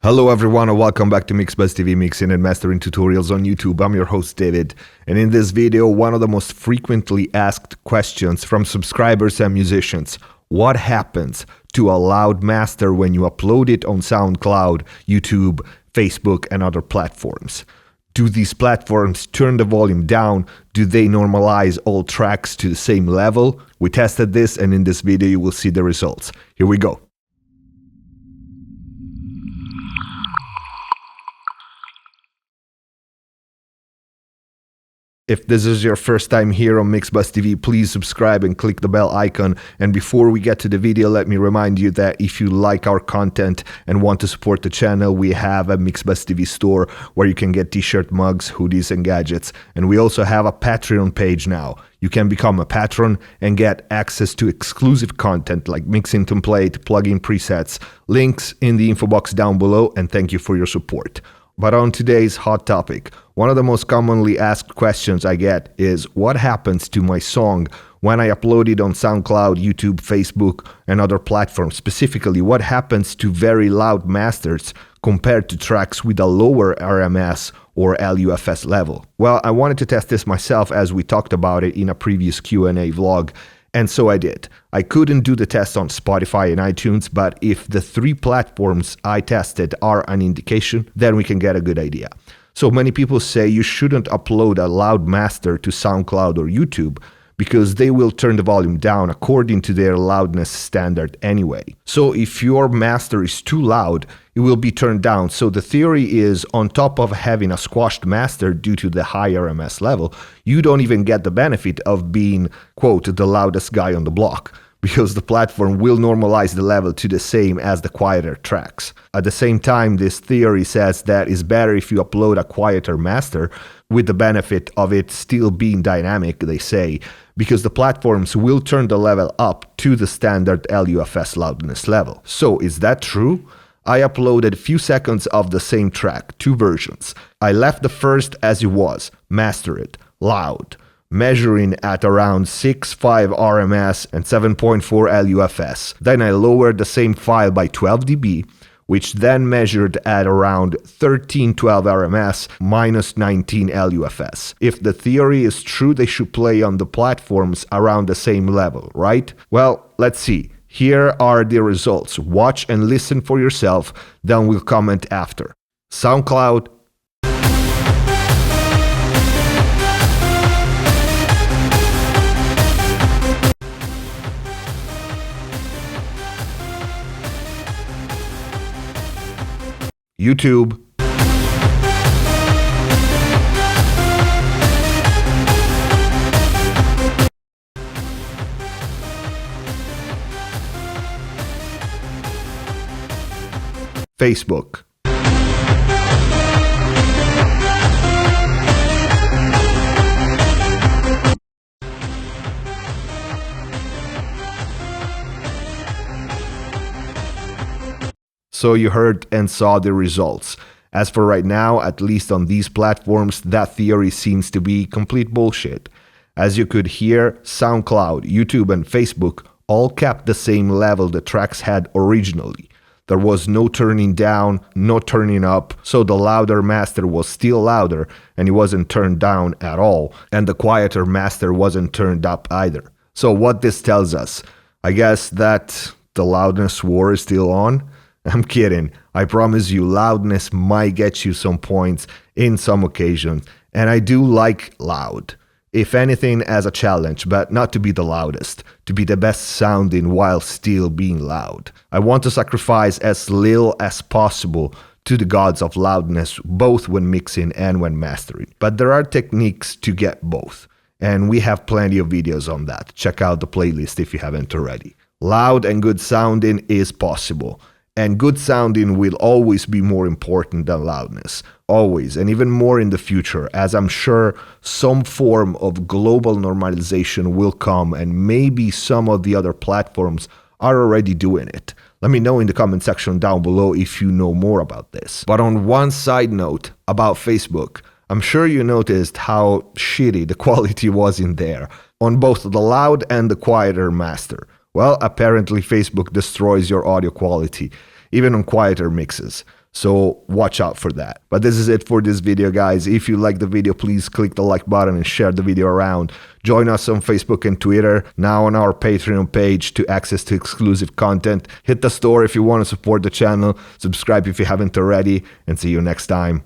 Hello everyone and welcome back to MixBuzz TV mixing and mastering tutorials on YouTube. I'm your host David, and in this video one of the most frequently asked questions from subscribers and musicians: what happens to a loud master when you upload it on SoundCloud, YouTube, Facebook and other platforms? Do these platforms turn the volume down? Do they normalize all tracks to the same level? We tested this, and in this video you will see the results. Here we go. If this is your first time here on MixBuzz TV, please subscribe and click the bell icon. And before we get to the video, let me remind you that if you like our content and want to support the channel, we have a MixBuzz TV store where you can get t-shirt, mugs, hoodies and gadgets. And we also have a Patreon page now. You can become a patron and get access to exclusive content like mixing template, plugin presets, links in the info box down below, and thank you for your support. But on today's hot topic, one of the most commonly asked questions I get is what happens to my song when I upload it on SoundCloud, YouTube, Facebook, and other platforms. Specifically, what happens to very loud masters compared to tracks with a lower RMS or LUFS level? Well, I wanted to test this myself as we talked about it in a previous Q&A vlog. And so I did. I couldn't do the test on Spotify and iTunes, but if the three platforms I tested are an indication, then we can get a good idea. So many people say you shouldn't upload a loud master to SoundCloud or YouTube because they will turn the volume down according to their loudness standard anyway. So if your master is too loud, it will be turned down. So the theory is, on top of having a squashed master due to the high RMS level, you don't even get the benefit of being, quote, the loudest guy on the block, because the platform will normalize the level to the same as the quieter tracks. At the same time, this theory says that it's better if you upload a quieter master, with the benefit of it still being dynamic, they say, because the platforms will turn the level up to the standard LUFS loudness level. So is that true? I uploaded a few seconds of the same track, two versions. I left the first as it was, master it, loud, measuring at around 6.5 RMS and 7.4 LUFS. Then I lowered the same file by 12 dB, which then measured at around 13.12 RMS minus 19 LUFS. If the theory is true, they should play on the platforms around the same level, right? Well, let's see. Here are the results. Watch and listen for yourself, then we'll comment after. SoundCloud, YouTube, Facebook, So you heard and saw the results. As for right now, at least on these platforms, that theory seems to be complete bullshit. As you could hear, SoundCloud, YouTube and Facebook all kept the same level the tracks had originally. There was no turning down, no turning up, so the louder master was still louder and it wasn't turned down at all, and the quieter master wasn't turned up either. So what this tells us? I guess that the loudness war is still on? I'm kidding. I promise you, loudness might get you some points in some occasions, and I do like loud. If anything, as a challenge, but not to be the loudest, to be the best sounding while still being loud. I want to sacrifice as little as possible to the gods of loudness, both when mixing and when mastering. But there are techniques to get both, and we have plenty of videos on that. Check out the playlist if you haven't already. Loud and good sounding is possible. And good sounding will always be more important than loudness. Always, and even more in the future, as I'm sure some form of global normalization will come, and maybe some of the other platforms are already doing it. Let me know in the comment section down below if you know more about this. But on one side note about Facebook, I'm sure you noticed how shitty the quality was in there, on both the loud and the quieter master. Well, apparently Facebook destroys your audio quality, even on quieter mixes. So watch out for that. But this is it for this video, guys. If you like the video, please click the like button and share the video around. Join us on Facebook and Twitter, now on our Patreon page to access to exclusive content. Hit the store if you want to support the channel. Subscribe if you haven't already, and see you next time.